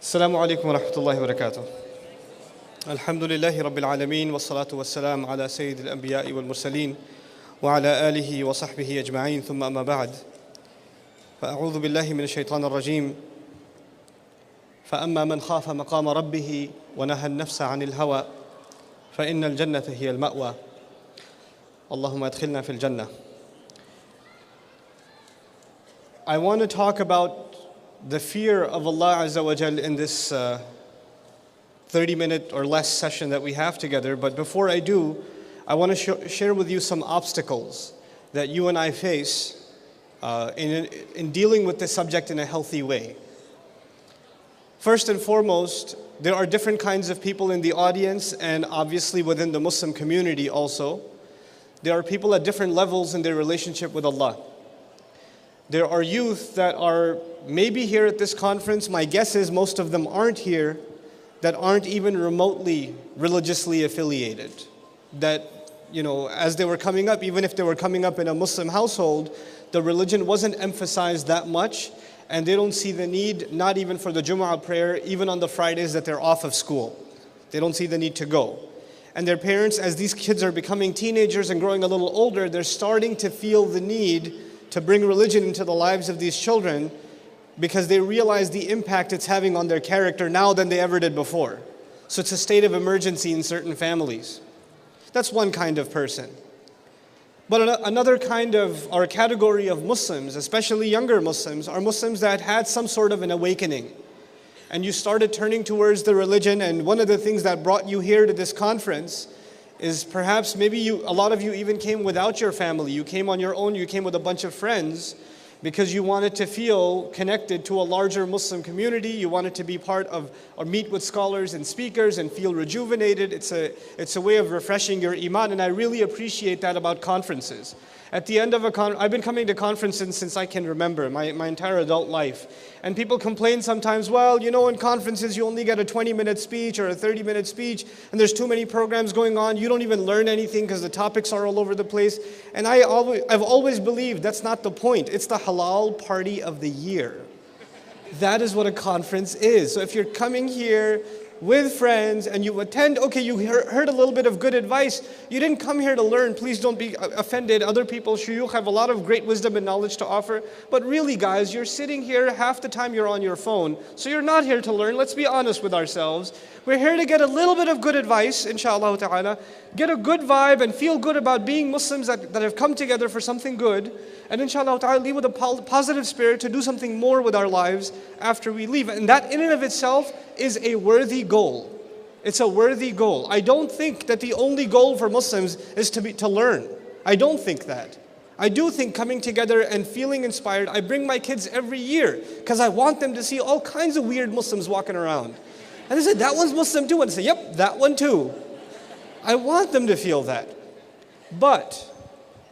السلام عليكم ورحمة الله وبركاته. الحمد لله رب العالمين والصلاة والسلام على سيد الأنبياء والمرسلين وعلى آله وصحبه أجمعين ثم أما بعد فأعوذ بالله من الشيطان الرجيم فأما من خاف مقام ربه ونهى النفس عن الهوى فإن الجنة هي المأوى اللهم أدخلنا في الجنة. I want to talk about the fear of Allah Azza wa Jal in this 30-minute or less session that we have together. But before I do, I want to share with you some obstacles that you and I face in dealing with this subject in a healthy way. First and foremost, there are different kinds of people in the audience and obviously within the Muslim community also. There are people at different levels in their relationship with Allah. There are youth that are maybe here at this conference. My guess is most of them aren't here, that aren't even remotely religiously affiliated. That, as they were coming up, even if they were coming up in a Muslim household, the religion wasn't emphasized that much, and they don't see the need, not even for the Jumu'ah prayer, even on the Fridays that they're off of school. They don't see the need to go. And their parents, as these kids are becoming teenagers and growing a little older, they're starting to feel the need to bring religion into the lives of these children because they realize the impact it's having on their character now than they ever did before. So it's a state of emergency in certain families. That's one kind of person. But another kind of, or category of Muslims, especially younger Muslims, are Muslims that had some sort of an awakening. And you started turning towards the religion, and one of the things that brought you here to this conference is perhaps maybe a lot of you even came without your family. You came on your own, you came with a bunch of friends because you wanted to feel connected to a larger Muslim community. You wanted to be part of or meet with scholars and speakers and feel rejuvenated. It's a way of refreshing your iman, and I really appreciate that about conferences. At the end of I've been coming to conferences since I can remember, my entire adult life. And people complain sometimes, well, in conferences you only get a 20-minute speech or a 30-minute speech, and there's too many programs going on. You don't even learn anything because the topics are all over the place. And I've always believed that's not the point. It's the halal party of the year. That is what a conference is. So if you're coming here with friends and you attend, okay, you heard a little bit of good advice. You didn't come here to learn. Please don't be offended. Other people, shuyukh, have a lot of great wisdom and knowledge to offer. But really, guys, you're sitting here, half the time you're on your phone. So you're not here to learn. Let's be honest with ourselves. We're here to get a little bit of good advice, inshallah ta'ala. Get a good vibe and feel good about being Muslims that have come together for something good. And inshallah ta'ala, leave with a positive spirit to do something more with our lives after we leave. And that in and of itself is a worthy goal. It's a worthy goal. I don't think that the only goal for Muslims is to learn. I don't think that. I do think coming together and feeling inspired. I bring my kids every year because I want them to see all kinds of weird Muslims walking around. And they say, that one's Muslim too. And I say, yep, that one too. I want them to feel that. But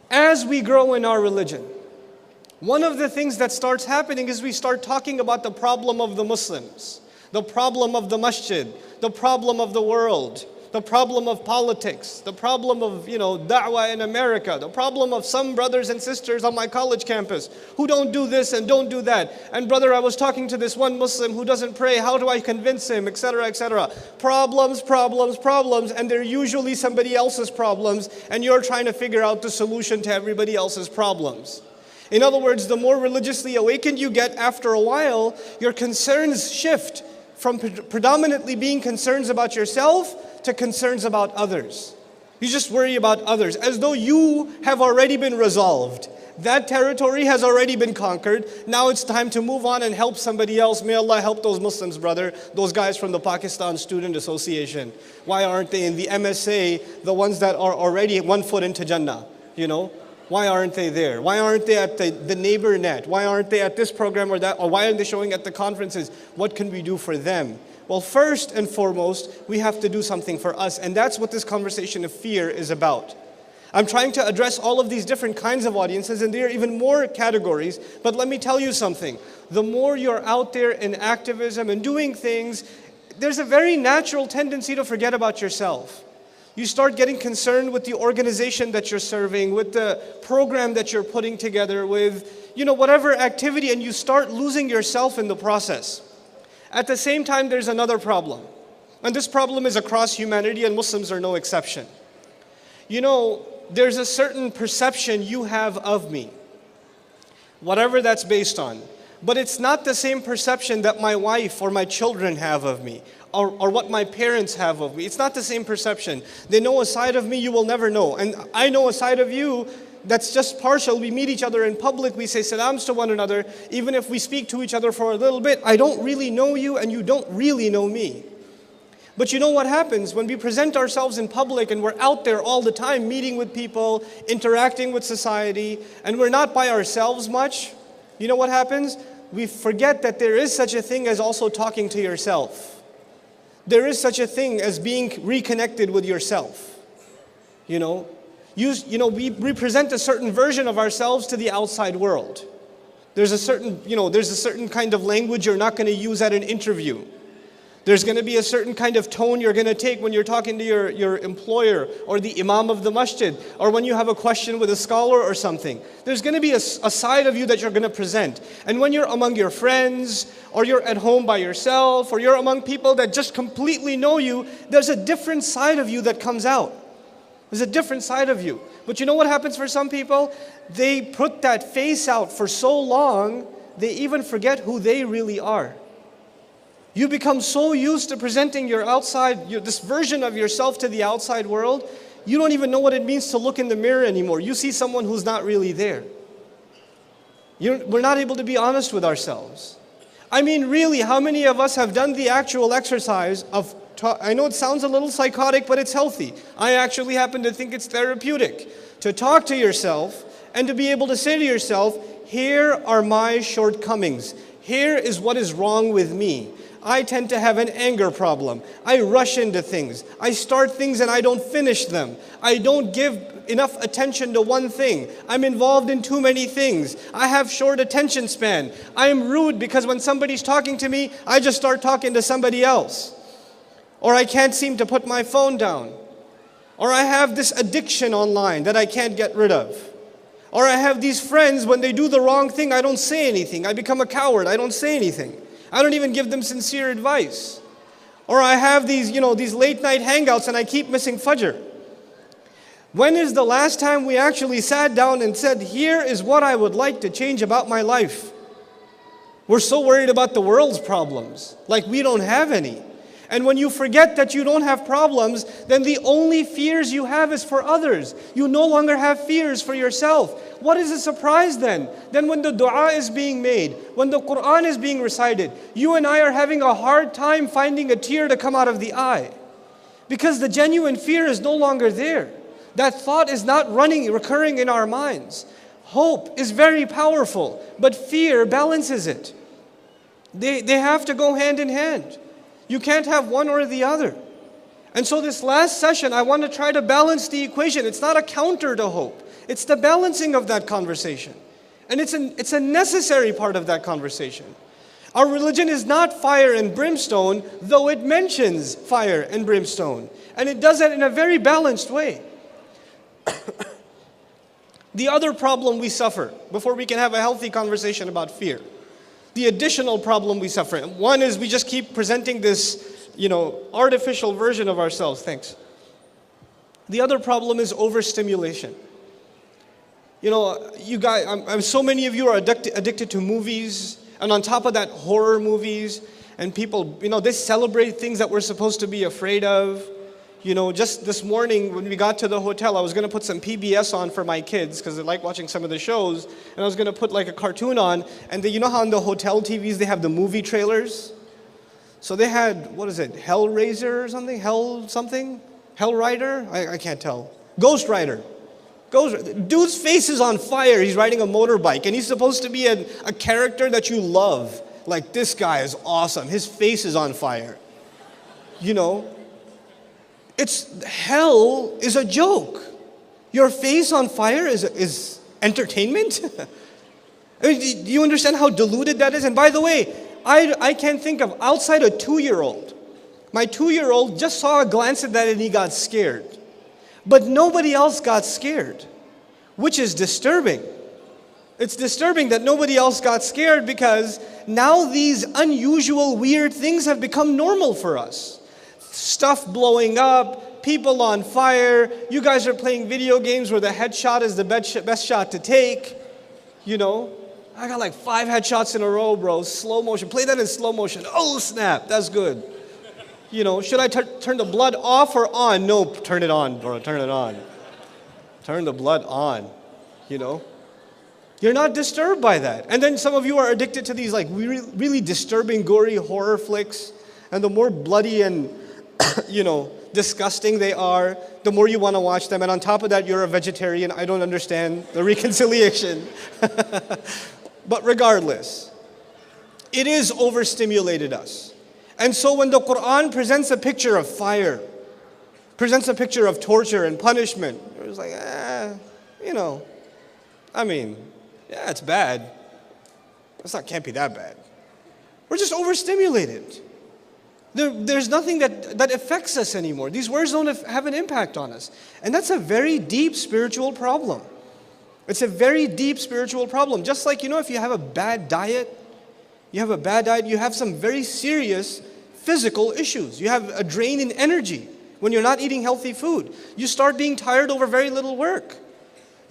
as we grow in our religion, one of the things that starts happening is we start talking about the problem of the Muslims, the problem of the masjid, the problem of the world, the problem of politics, the problem of, da'wah in America, the problem of some brothers and sisters on my college campus who don't do this and don't do that. And brother, I was talking to this one Muslim who doesn't pray. How do I convince him, etc., etc. Problems, problems, problems, and they're usually somebody else's problems, and you're trying to figure out the solution to everybody else's problems. In other words, the more religiously awakened you get, after a while, your concerns shift from predominantly being concerns about yourself to concerns about others. You just worry about others as though you have already been resolved. That territory has already been conquered. Now it's time to move on and help somebody else. May Allah help those Muslims, brother. Those guys from the Pakistan Student Association. Why aren't they in the MSA, the ones that are already 1 foot into Jannah? Why aren't they there? Why aren't they at the neighbor net? Why aren't they at this program or that? Or why aren't they showing at the conferences? What can we do for them? Well, first and foremost, we have to do something for us. And that's what this conversation of fear is about. I'm trying to address all of these different kinds of audiences, and there are even more categories. But let me tell you something. The more you're out there in activism and doing things, there's a very natural tendency to forget about yourself. You start getting concerned with the organization that you're serving, with the program that you're putting together, with whatever activity, and you start losing yourself in the process. At the same time, there's another problem. And this problem is across humanity, and Muslims are no exception. You know, there's a certain perception you have of me, whatever that's based on. But it's not the same perception that my wife or my children have of me, or what my parents have of me. It's not the same perception. They know a side of me you will never know. And I know a side of you that's just partial. We meet each other in public, we say salams to one another. Even if we speak to each other for a little bit, I don't really know you and you don't really know me. But you know what happens when we present ourselves in public and we're out there all the time meeting with people, interacting with society, and we're not by ourselves much? You know what happens? We forget that there is such a thing as also talking to yourself. There is such a thing as being reconnected with yourself. You know, we present a certain version of ourselves to the outside world. There's a certain kind of language you're not going to use at an interview. There's going to be a certain kind of tone you're going to take when you're talking to your employer or the imam of the masjid, or when you have a question with a scholar or something. There's going to be a side of you that you're going to present. And when you're among your friends, or you're at home by yourself, or you're among people that just completely know you, there's a different side of you that comes out. There's a different side of you. But you know what happens for some people? They put that face out for so long, they even forget who they really are. You become so used to presenting this version of yourself to the outside world, you don't even know what it means to look in the mirror anymore. You see someone who's not really there. We're not able to be honest with ourselves. I mean, really, how many of us have done the actual exercise of, I know it sounds a little psychotic, but it's healthy. I actually happen to think it's therapeutic. To talk to yourself and to be able to say to yourself, here are my shortcomings. Here is what is wrong with me. I tend to have an anger problem. I rush into things. I start things and I don't finish them. I don't give enough attention to one thing. I'm involved in too many things. I have short attention span. I am rude because when somebody's talking to me, I just start talking to somebody else. Or I can't seem to put my phone down. Or I have this addiction online that I can't get rid of. Or I have these friends, when they do the wrong thing, I don't say anything. I become a coward. I don't say anything. I don't even give them sincere advice. Or I have these late night hangouts and I keep missing Fajr. When is the last time we actually sat down and said, here is what I would like to change about my life? We're so worried about the world's problems, like we don't have any. And when you forget that you don't have problems, then the only fears you have is for others. You no longer have fears for yourself. What is a surprise then? Then when the dua is being made, when the Quran is being recited, you and I are having a hard time finding a tear to come out of the eye. Because the genuine fear is no longer there. That thought is not recurring in our minds. Hope is very powerful, but fear balances it. They have to go hand in hand. You can't have one or the other. And so this last session, I want to try to balance the equation. It's not a counter to hope. It's the balancing of that conversation. And it's a necessary part of that conversation. Our religion is not fire and brimstone, though it mentions fire and brimstone. And it does that in a very balanced way. The other problem we suffer, before we can have a healthy conversation about fear, the additional problem we suffer. One is we just keep presenting this, artificial version of ourselves. Thanks. The other problem is overstimulation. You guys, so many of you are addicted to movies, and on top of that, horror movies, and people, they celebrate things that we're supposed to be afraid of. Just this morning when we got to the hotel, I was going to put some PBS on for my kids because they like watching some of the shows. And I was going to put like a cartoon on. And you know how on the hotel TVs they have the movie trailers? So they had, Hellraiser or something? Hellrider? I can't tell. Ghost Rider. Dude's face is on fire. He's riding a motorbike. And he's supposed to be a character that you love. Like, this guy is awesome. His face is on fire. Hell is a joke. Your face on fire is entertainment? I mean, do you understand how diluted that is? And by the way, I can't think of, outside a 2-year-old. My 2-year-old just saw a glance at that and he got scared. But nobody else got scared, which is disturbing. It's disturbing that nobody else got scared because now these unusual, weird things have become normal for us. Stuff blowing up, people on fire, you guys are playing video games where the headshot is the best shot to take. You know, I got like 5 headshots in a row, bro. Slow motion. Play that in slow motion. Oh, snap. That's good. You know, should I turn the blood off or on? No, turn it on, bro. Turn it on. Turn the blood on, you know. You're not disturbed by that. And then some of you are addicted to these like really disturbing, gory horror flicks. And the more bloody and, you know, disgusting they are, the more you want to watch them. And on top of that, you're a vegetarian. I don't understand the reconciliation. But regardless, it is overstimulated us. And so when the Quran presents a picture of fire, presents a picture of torture and punishment, it's like, you know, I mean, yeah, it's bad. Can't be that bad. We're just overstimulated. There's nothing that affects us anymore. These words don't have an impact on us. And that's a very deep spiritual problem. It's a very deep spiritual problem. Just like, you know, if you have a bad diet, you have some very serious physical issues. You have a drain in energy when you're not eating healthy food. You start being tired over very little work.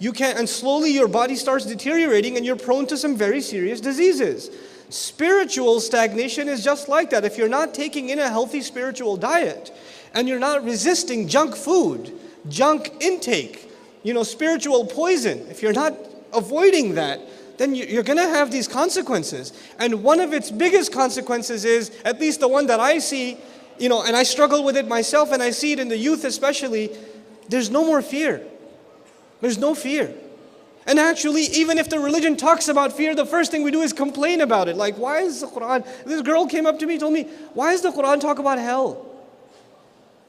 And slowly your body starts deteriorating and you're prone to some very serious diseases. Spiritual stagnation is just like that. If you're not taking in a healthy spiritual diet and you're not resisting junk food, junk intake, you know, spiritual poison, if you're not avoiding that, then you're going to have these consequences. And one of its biggest consequences is, at least the one that I see, you know, and I struggle with it myself and I see it in the youth especially, there's no more fear. There's no fear. And actually, even if the religion talks about fear, the first thing we do is complain about it. Like, why is the Quran... This girl came up to me, told me, why does the Quran talk about hell?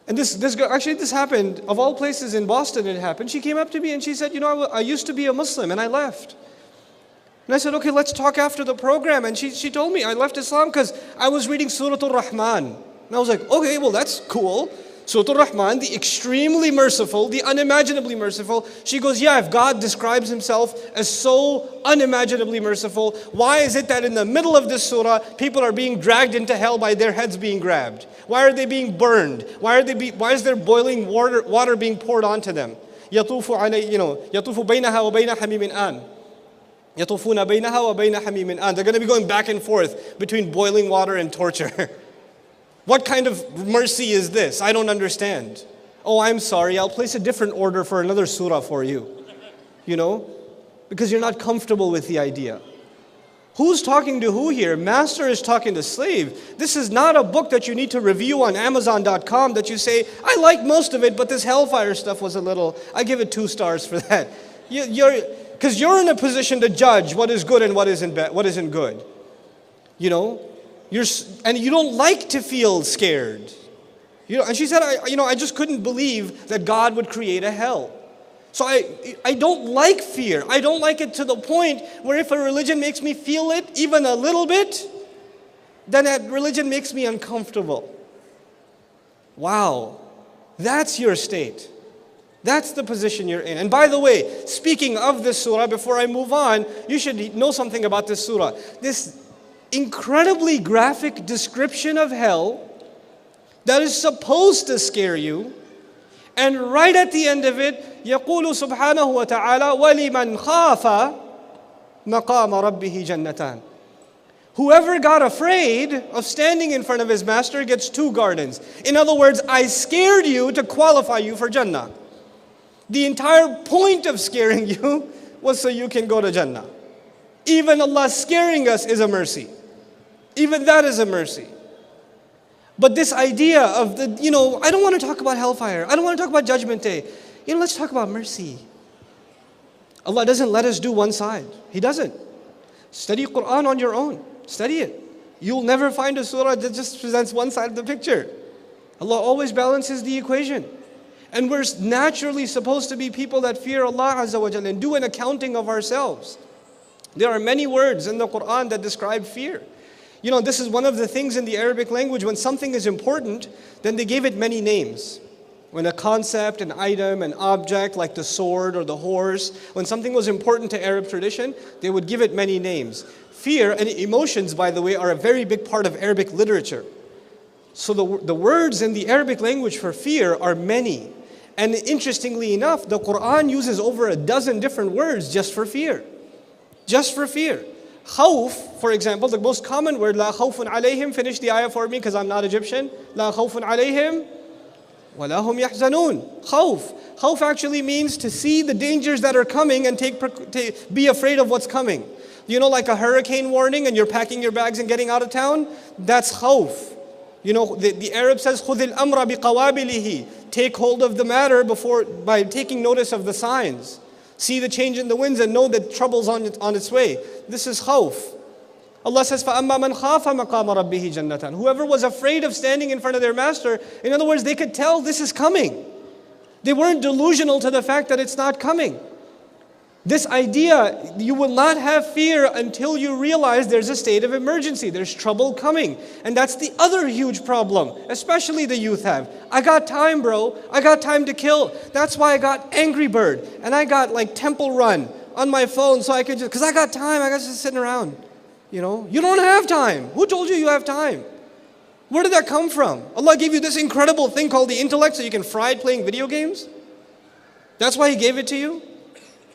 And this girl, actually this happened, of all places in Boston it happened. She came up to me and she said, you know, I used to be a Muslim and I left. And I said, okay, let's talk after the program. And she told me I left Islam because I was reading Surah Al-Rahman. And I was like, okay, well that's cool. Surah Al-Rahman, the extremely merciful, the unimaginably merciful. She goes, yeah, if God describes himself as so unimaginably merciful, why is it that in the middle of this surah, people are being dragged into hell by their heads being grabbed? Why are they being burned? Why is there boiling water being poured onto them? يَطُوفُ بَيْنَهَا وَبَيْنَ حَمِيمٍ آنٍ يَطُوفُونَ بَيْنَهَا وَبَيْنَ حَمِيمٍ آنٍ. They're going to be going back and forth between boiling water and torture. What kind of mercy is this? I don't understand. Oh, I'm sorry, I'll place a different order for another surah for you. You know? Because you're not comfortable with the idea. Who's talking to who here? Master is talking to slave. This is not a book that you need to review on Amazon.com that you say, I like most of it, but this hellfire stuff was a little, I give it 2 stars for that. Because you're in a position to judge what is good and what isn't good. You know? And you don't like to feel scared. You know, and she said, I just couldn't believe that God would create a hell. So I don't like fear. I don't like it to the point where if a religion makes me feel it even a little bit, then that religion makes me uncomfortable. Wow, that's your state. That's the position you're in. And by the way, speaking of this surah, before I move on, you should know something about this surah. This incredibly graphic description of hell that is supposed to scare you. And right at the end of it, يقول سبحانه وتعالى وَلِمَنْ خَافَ مَقَامَ رَبِّهِ جَنَّتَانِ. Whoever got afraid of standing in front of his master gets 2 gardens. In other words, I scared you to qualify you for Jannah. The entire point of scaring you was so you can go to Jannah. Even Allah scaring us is a mercy. Even that is a mercy. But this idea of I don't want to talk about hellfire. I don't want to talk about Judgment Day. Let's talk about mercy. Allah doesn't let us do one side. He doesn't. Study Quran on your own. Study it. You'll never find a surah that just presents one side of the picture. Allah always balances the equation. And we're naturally supposed to be people that fear Allah Azza wa Jalla and do an accounting of ourselves. There are many words in the Quran that describe fear. This is one of the things in the Arabic language. When something is important, then they gave it many names. When a concept, an item, an object like the sword or the horse, when something was important to Arab tradition, they would give it many names. Fear and emotions, by the way, are a very big part of Arabic literature. So the words in the Arabic language for fear are many. And interestingly enough, the Quran uses over a dozen different words just for fear. Just for fear. Khawf, for example, the most common word, La khawfun alayhim, finish the ayah for me because I'm not Egyptian. La khawfun alayhim, wa la hum yahzanun. Khawf. Khawf actually means to see the dangers that are coming and be afraid of what's coming. You know, like a hurricane warning and you're packing your bags and getting out of town? That's khawf. You know, the Arab says, خُذِ الْأَمْرَ بِقَوَابِلِهِ. Take hold of the matter by taking notice of the signs. See the change in the winds and know that trouble's on its way. This is khawf. Allah says, فَأَمَّا مَنْ خَافَ مَقَامَ رَبِّهِ جَنَّةً. Whoever was afraid of standing in front of their master, in other words, they could tell this is coming. They weren't delusional to the fact that it's not coming. This idea, you will not have fear until you realize there's a state of emergency, there's trouble coming. And that's the other huge problem, especially the youth have. I got time, bro. I got time to kill. That's why I got Angry Bird and I got like Temple Run on my phone so I could because I got time, I got just sitting around. You know, you don't have time. Who told you have time? Where did that come from? Allah gave you this incredible thing called the intellect so you can fry it playing video games? That's why He gave it to you?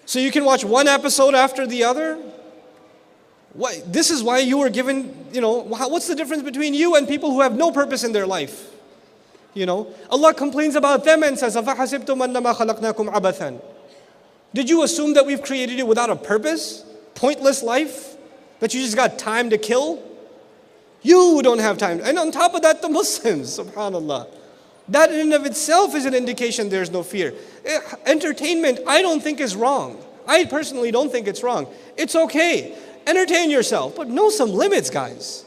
So you can watch one episode after the other? This is why you were given, you know, what's the difference between you and people who have no purpose in their life? You know, Allah complains about them and says, أَفَحَسِبْتُمْ أَنَّمَا خَلَقْنَاكُمْ عَبَثًا. Did you assume that we've created you without a purpose? Pointless life? That you just got time to kill? You don't have time. And on top of that, the Muslims, subhanAllah. That in and of itself is an indication there's no fear. Entertainment, I don't think is wrong. I personally don't think it's wrong. It's okay. Entertain yourself, but know some limits, guys.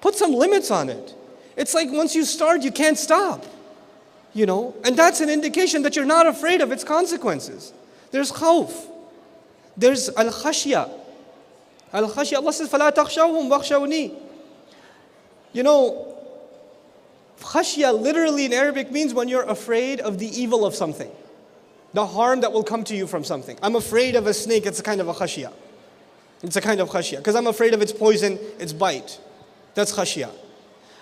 Put some limits on it. It's like once you start, you can't stop. You know, and that's an indication that you're not afraid of its consequences. There's khawf. There's al-khashya. Al-khashya, Allah says, فَلَا تَخْشَوْهُمْ وَخْشَوْنِي. You know, khashya literally in Arabic means when you're afraid of the evil of something. The harm that will come to you from something. I'm afraid of a snake, it's a kind of a khashya. It's a kind of khashya. Because I'm afraid of its poison, its bite. That's khashya.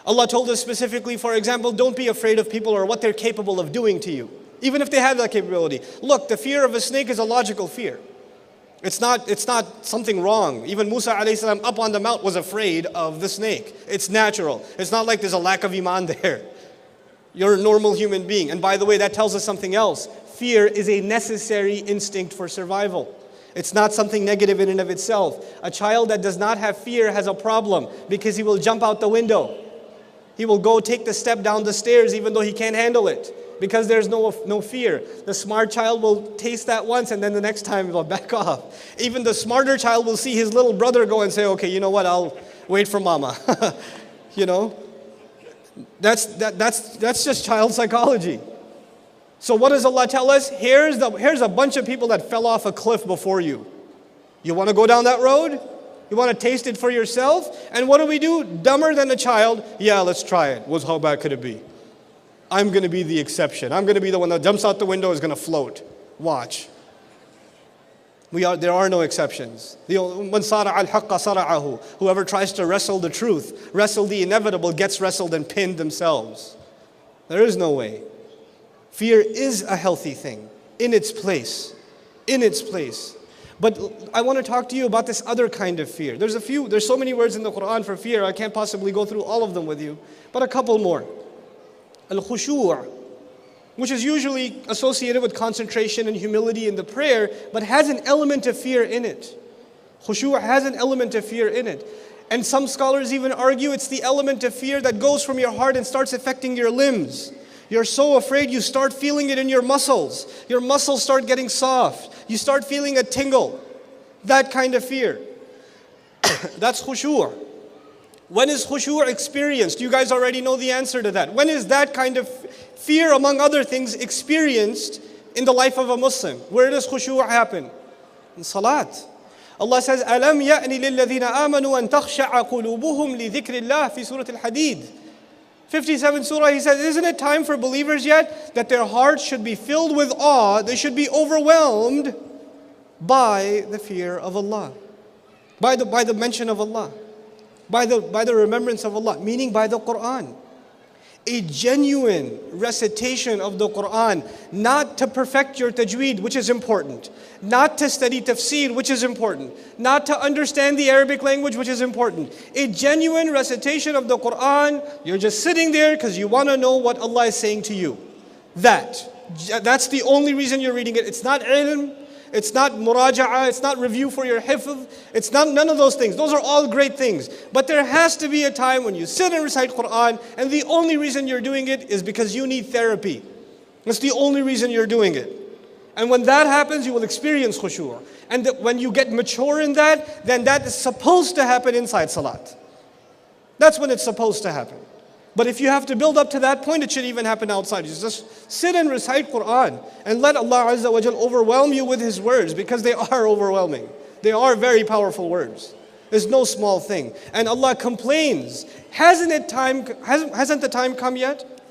Allah told us specifically, for example, don't be afraid of people or what they're capable of doing to you. Even if they have that capability. Look, the fear of a snake is a logical fear. It's not something wrong. Even Musa alayhi salam up on the mount was afraid of the snake. It's natural. It's not like there's a lack of iman there. You're a normal human being. And by the way, that tells us something else. Fear is a necessary instinct for survival. It's not something negative in and of itself. A child that does not have fear has a problem because he will jump out the window. He will go take the step down the stairs even though he can't handle it. Because there's no fear. The smart child will taste that once and then the next time he'll back off. Even the smarter child will see his little brother go and say, okay, you know what, I'll wait for mama. You know? That's just child psychology. So what does Allah tell us? Here's a bunch of people that fell off a cliff before you. You want to go down that road? You want to taste it for yourself? And what do? Dumber than a child? Yeah, let's try it. How bad could it be? I'm going to be the exception. I'm going to be the one that jumps out the window is going to float. Watch. There are no exceptions. Whoever tries to wrestle the truth, wrestle the inevitable, gets wrestled and pinned themselves. There is no way. Fear is a healthy thing, in its place. In its place. But I want to talk to you about this other kind of fear. There's so many words in the Quran for fear, I can't possibly go through all of them with you. But a couple more. Al-khushu', which is usually associated with concentration and humility in the prayer, but has an element of fear in it. Khushu' has an element of fear in it. And some scholars even argue it's the element of fear that goes from your heart and starts affecting your limbs. You're so afraid you start feeling it in your muscles. Your muscles start getting soft. You start feeling a tingle. That kind of fear. That's khushu'. When is khushu' experienced? You guys already know the answer to that. When is that kind of fear, among other things, experienced in the life of a Muslim? Where does khushu' happen? In salat. Allah says, أَلَمْ يَأْنِ لِلَّذِينَ آمَنُوا أَن تَخْشَعَ قُلُوبُهُمْ لِذِكْرِ اللَّهِ في سورة الحديد. 57 surah, He says, isn't it time for believers yet that their hearts should be filled with awe, they should be overwhelmed by the fear of Allah, by the mention of Allah, by the remembrance of Allah, meaning by the Quran. A genuine recitation of the Quran, not to perfect your tajweed, which is important, not to study tafsir, which is important, not to understand the Arabic language, which is important. A genuine recitation of the Quran, you're just sitting there because you want to know what Allah is saying to you. That's the only reason you're reading it. It's not ilm, it's not muraja'ah, it's not review for your hifz, it's not none of those things. Those are all great things. But there has to be a time when you sit and recite Quran, and the only reason you're doing it is because you need therapy. That's the only reason you're doing it. And when that happens, you will experience khushu'. And when you get mature in that, then that is supposed to happen inside salat. That's when it's supposed to happen. But if you have to build up to that point, it should even happen outside. You just sit and recite Quran and let Allah Azza wa Jal overwhelm you with His words, because they are overwhelming. They are very powerful words. It's no small thing. And Allah complains, hasn't the time come yet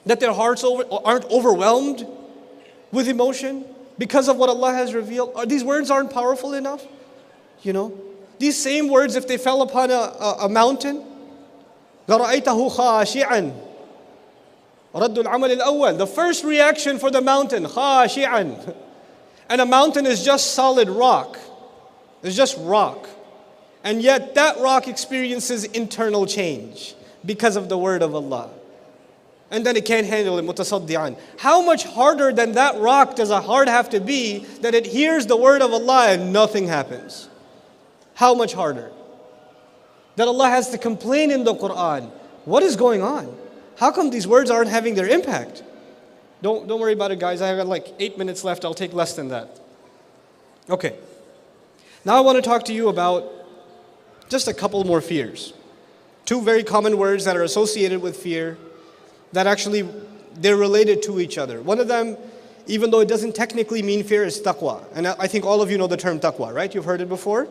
that their hearts aren't overwhelmed with emotion because of what Allah has revealed? These words aren't powerful enough? You know, these same words, if they fell upon a mountain, لَرَأَيْتَهُ خَاشِعًا رَدُّ الْعَمَلِ الْأَوَّلِ. The first reaction for the mountain, خَاشِعًا. And a mountain is just solid rock. It's just rock. And yet that rock experiences internal change because of the word of Allah. And then it can't handle it, مُتَصَدِّعًا. How much harder than that rock does a heart have to be that it hears the word of Allah and nothing happens? How much harder? That Allah has to complain in the Quran. What is going on? How come these words aren't having their impact? Don't worry about it, guys. I have like 8 minutes left. I'll take less than that. Okay. Now I want to talk to you about just a couple more fears. Two very common words that are associated with fear that actually they're related to each other. One of them, even though it doesn't technically mean fear, is taqwa. And I think all of you know the term taqwa, right? You've heard it before.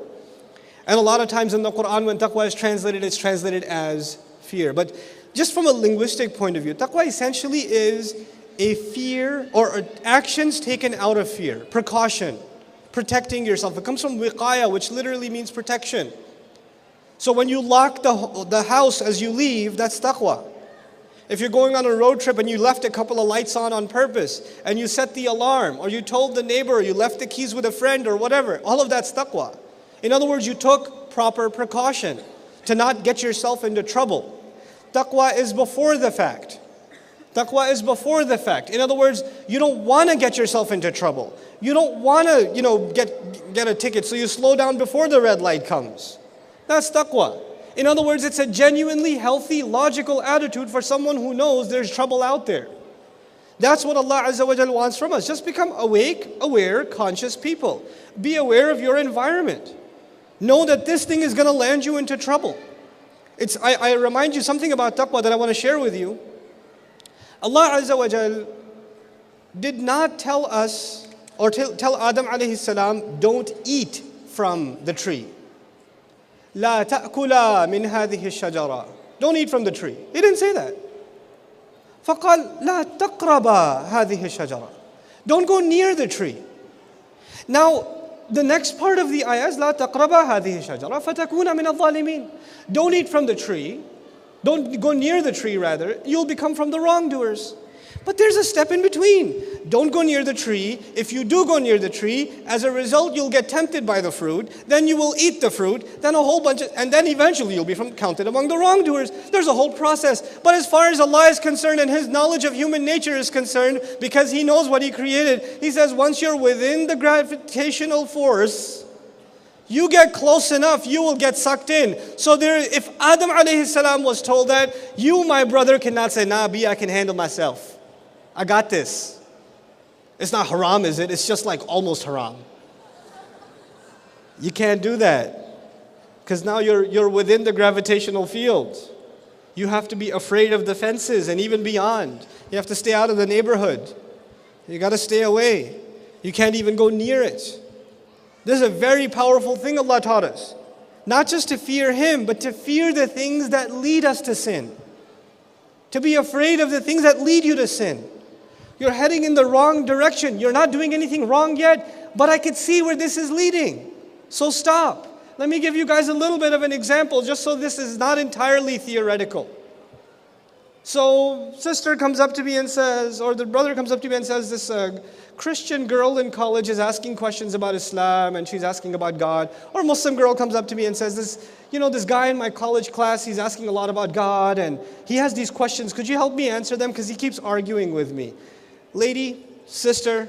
And a lot of times in the Quran, when taqwa is translated, it's translated as fear. But just from a linguistic point of view, taqwa essentially is a fear or actions taken out of fear, precaution, protecting yourself. It comes from wiqaya, which literally means protection. So when you lock the house as you leave, that's taqwa. If you're going on a road trip and you left a couple of lights on purpose, and you set the alarm, or you told the neighbor, or you left the keys with a friend or whatever, all of that's taqwa. In other words, you took proper precaution to not get yourself into trouble. Taqwa is before the fact. Taqwa is before the fact. In other words, you don't want to get yourself into trouble. You don't want to, get a ticket, so you slow down before the red light comes. That's taqwa. In other words, it's a genuinely healthy, logical attitude for someone who knows there's trouble out there. That's what Allah Azza wa Jal wants from us. Just become awake, aware, conscious people. Be aware of your environment. Know that this thing is going to land you into trouble. I remind you something about taqwa that I want to share with you. Allah Azza wa Jal did not tell us, or tell Adam alayhi salam, don't eat from the tree. لا تأكلا من هذه الشجرة. Don't eat from the tree. He didn't say that. فقال لا تقربا هذه الشجرة. Don't go near the tree. Now, the next part of the ayah is لا تقربا هذه الشجرة فتكون من الظالمين. Don't eat from the tree. Don't go near the tree, rather. You'll become from the wrongdoers. But there's a step in between. Don't go near the tree. If you do go near the tree, as a result, you'll get tempted by the fruit. Then you will eat the fruit. Then a whole bunch and then eventually you'll be counted among the wrongdoers. There's a whole process. But as far as Allah is concerned and His knowledge of human nature is concerned, because He knows what He created, He says once you're within the gravitational force, you get close enough, you will get sucked in. So if Adam alayhi salam was told that, you, my brother, cannot say, nah, I can handle myself. I got this. It's not haram, is it? It's just like almost haram. You can't do that. Because now you're within the gravitational field. You have to be afraid of the fences and even beyond. You have to stay out of the neighborhood. You got to stay away. You can't even go near it. This is a very powerful thing Allah taught us. Not just to fear Him, but to fear the things that lead us to sin. To be afraid of the things that lead you to sin. You're heading in the wrong direction. You're not doing anything wrong yet, but I can see where this is leading. So stop. Let me give you guys a little bit of an example, just so this is not entirely theoretical. So sister comes up to me and says, or the brother comes up to me and says, this Christian girl in college is asking questions about Islam and she's asking about God. Or a Muslim girl comes up to me and says, this guy in my college class, he's asking a lot about God and he has these questions. Could you help me answer them? Because he keeps arguing with me. Lady, sister,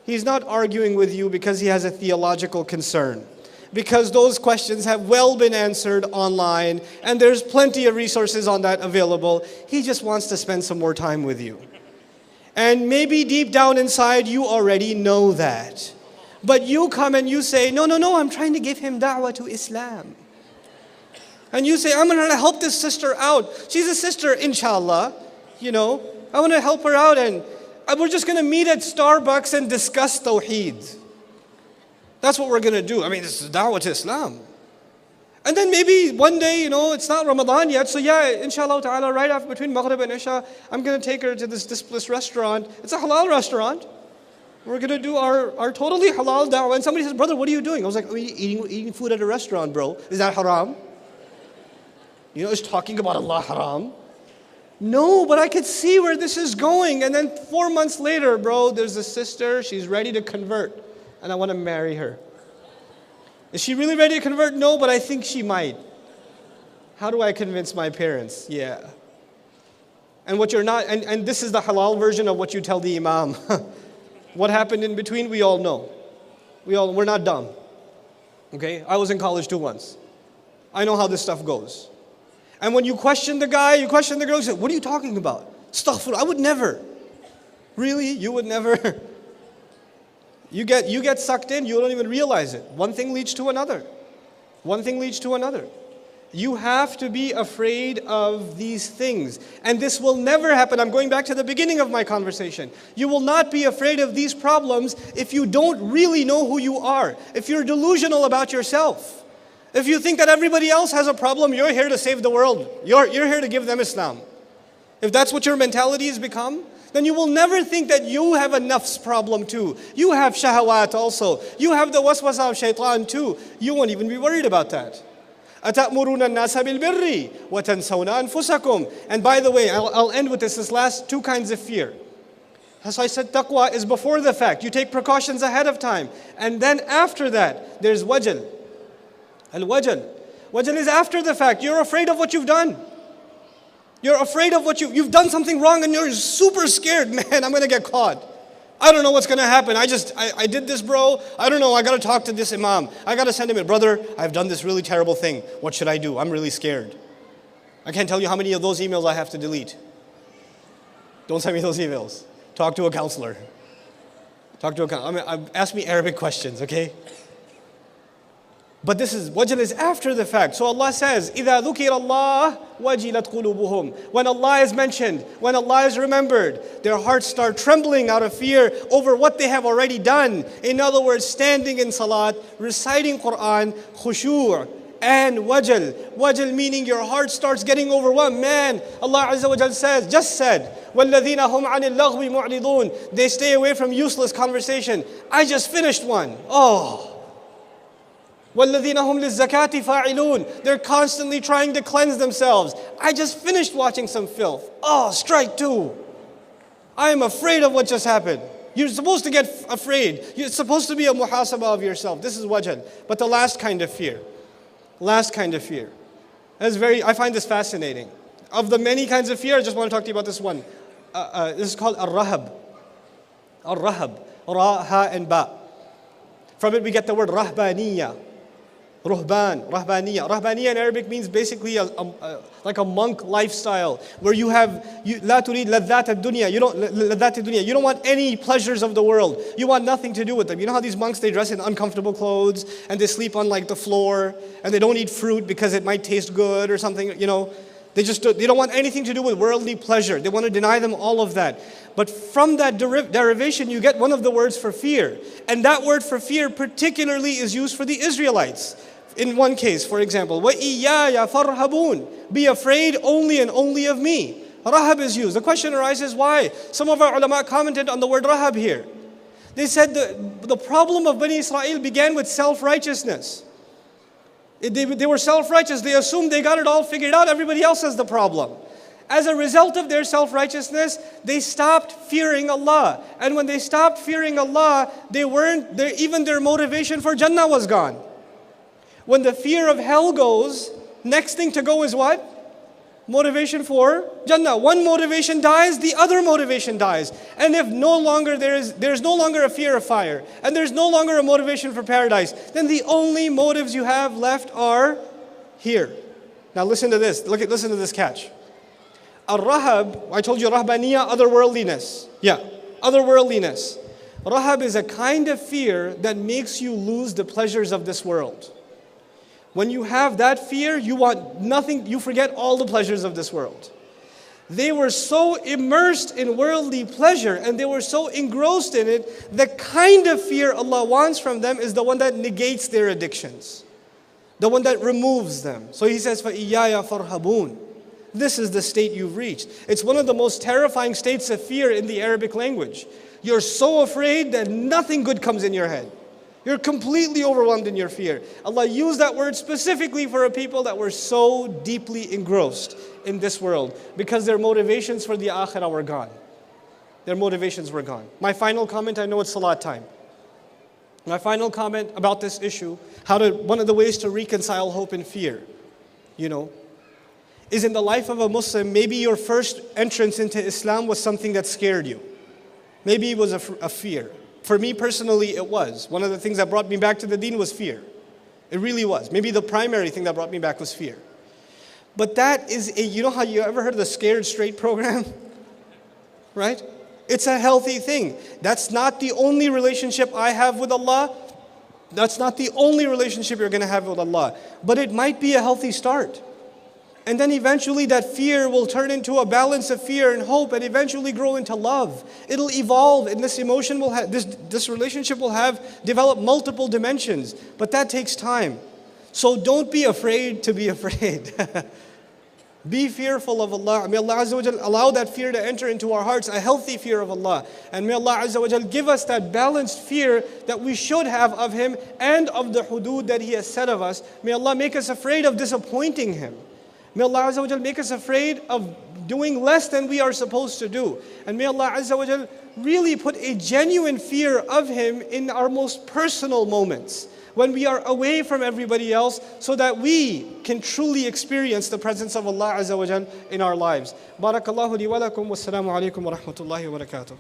he's not arguing with you because he has a theological concern. Because those questions have well been answered online and there's plenty of resources on that available. He just wants to spend some more time with you. And maybe deep down inside you already know that. But you come and you say, no, I'm trying to give him da'wah to Islam. And you say, I'm going to help this sister out. She's a sister, inshallah. I want to help her out and we're just going to meet at Starbucks and discuss Tawheed. That's what we're going to do. This is da'wah to Islam. And then maybe one day, it's not Ramadan yet. So yeah, inshallah ta'ala, right after between Maghrib and Isha, I'm going to take her to this restaurant. It's a halal restaurant. We're going to do our totally halal da'wah. And somebody says, brother, what are you doing? I was like, eating food at a restaurant, bro. Is that haram? Is talking about Allah haram? No, but I could see where this is going. And then 4 months later, bro, there's a sister. She's ready to convert. And I want to marry her. Is she really ready to convert? No, but I think she might. How do I convince my parents? Yeah. And what you're not, and this is the halal version of what you tell the imam. What happened in between, we all know. We're not dumb. Okay? I was in college too once. I know how this stuff goes. And when you question the guy, you question the girl, you say, what are you talking about? Astaghfirullah, I would never. Really? You would never? You get sucked in, you don't even realize it. One thing leads to another. One thing leads to another. You have to be afraid of these things. And this will never happen. I'm going back to the beginning of my conversation. You will not be afraid of these problems if you don't really know who you are. If you're delusional about yourself. If you think that everybody else has a problem, you're here to save the world. You're here to give them Islam. If that's what your mentality has become, then you will never think that you have a nafs problem too. You have shahawat also. You have the waswasa of shaitan too. You won't even be worried about that. أَتَأْمُرُونَ النَّاسَ بِالْبِرِّ وَتَنْسَوْنَ أَنفُسَكُمْ. And by the way, I'll end with this last two kinds of fear. As I said, taqwa is before the fact. You take precautions ahead of time. And then after that, there's wajal. Al-wajal. Wajal is after the fact. You're afraid of what you've done. You're afraid of what you've done something wrong and you're super scared. Man, I'm going to get caught. I don't know what's going to happen. I did this, bro. I don't know. I got to talk to this imam. I got to send him a brother. I've done this really terrible thing. What should I do? I'm really scared. I can't tell you how many of those emails I have to delete. Don't send me those emails. Talk to a counselor. Ask me Arabic questions, okay? But wajal is after the fact. So Allah says, إِذَا ذُكِرَ اللَّهُ وَجِلَتْ قُلُوبُهُمْ. When Allah is mentioned, when Allah is remembered, their hearts start trembling out of fear over what they have already done. In other words, standing in salat, reciting Quran, khushu' and wajal. Wajal meaning your heart starts getting overwhelmed. Man, Allah Azza wa Jal just said, وَالَّذِينَ هُمْ عَنِ اللَّغْوِ مُعْرِضُونَ. They stay away from useless conversation. I just finished one. Oh. وَالَّذِينَ هُمْ لِلزَّكَاةِ فَاعِلُونَ. They're constantly trying to cleanse themselves. I just finished watching some filth. Oh, strike two. I am afraid of what just happened. You're supposed to get afraid. You're supposed to be a muhasabah of yourself. This is wajal. But the last kind of fear. I find this fascinating. Of the many kinds of fear, I just want to talk to you about this one. This is called ar-rahab. Ar-rahab. Ra, ha, and ba. From it we get the word rahbaniyya. Ruhban, rahbaniyya. Rahbaniyya in Arabic means basically like a monk lifestyle where you la turid ladhat ad-dunya. You don't want any pleasures of the world. You want nothing to do with them. You know how these monks, they dress in uncomfortable clothes and they sleep on like the floor and they don't eat fruit because it might taste good or something, They don't want anything to do with worldly pleasure. They want to deny them all of that. But from that derivation, you get one of the words for fear. And that word for fear particularly is used for the Israelites. In one case, for example, وَإِيَّايَ فَارْهَبُونَ. Be afraid only and only of me. Rahab is used. The question arises, why? Some of our ulama commented on the word Rahab here. They said the problem of Bani Israel began with self-righteousness. They were self-righteous. They assumed they got it all figured out. Everybody else has the problem. As a result of their self-righteousness, they stopped fearing Allah. And when they stopped fearing Allah, even their motivation for Jannah was gone. When the fear of hell goes, next thing to go is what? Motivation for Jannah. One motivation dies, the other motivation dies. And if there's no longer a fear of fire, and there's no longer a motivation for paradise, then the only motives you have left are here. Now listen to this. Listen to this catch. Ar-Rahab, I told you Rahbaniya, otherworldliness. Yeah, otherworldliness. Rahab is a kind of fear that makes you lose the pleasures of this world. When you have that fear, you want nothing, you forget all the pleasures of this world. They were so immersed in worldly pleasure and they were so engrossed in it, the kind of fear Allah wants from them is the one that negates their addictions. The one that removes them. So He says, فَإِيَّايَ فَارْهَبُونَ. This is the state you've reached. It's one of the most terrifying states of fear in the Arabic language. You're so afraid that nothing good comes in your head. You're completely overwhelmed in your fear. Allah used that word specifically for a people that were so deeply engrossed in this world because their motivations for the akhirah were gone. Their motivations were gone. My final comment, I know it's salat time. My final comment about this issue, one of the ways to reconcile hope and fear, is in the life of a Muslim, maybe your first entrance into Islam was something that scared you. Maybe it was a fear. For me personally, it was. One of the things that brought me back to the deen was fear. It really was. Maybe the primary thing that brought me back was fear. But that is you know how you ever heard of the Scared Straight program? Right? It's a healthy thing. That's not the only relationship I have with Allah. That's not the only relationship you're going to have with Allah. But it might be a healthy start. And then eventually that fear will turn into a balance of fear and hope and eventually grow into love. It'll evolve and this emotion will have, this relationship will develop multiple dimensions. But that takes time. So don't be afraid to be afraid. Be fearful of Allah. May Allah Azza wa Jal allow that fear to enter into our hearts, a healthy fear of Allah. And may Allah Azza wa Jal give us that balanced fear that we should have of Him and of the hudud that He has set of us. May Allah make us afraid of disappointing Him. May Allah Azza wa Jal make us afraid of doing less than we are supposed to do. And may Allah Azza wa Jal really put a genuine fear of Him in our most personal moments, when we are away from everybody else, so that we can truly experience the presence of Allah Azza wa Jal in our lives. Barakallahu li wa lakum, wassalamu alaikum wa rahmatullahi wa barakatuh.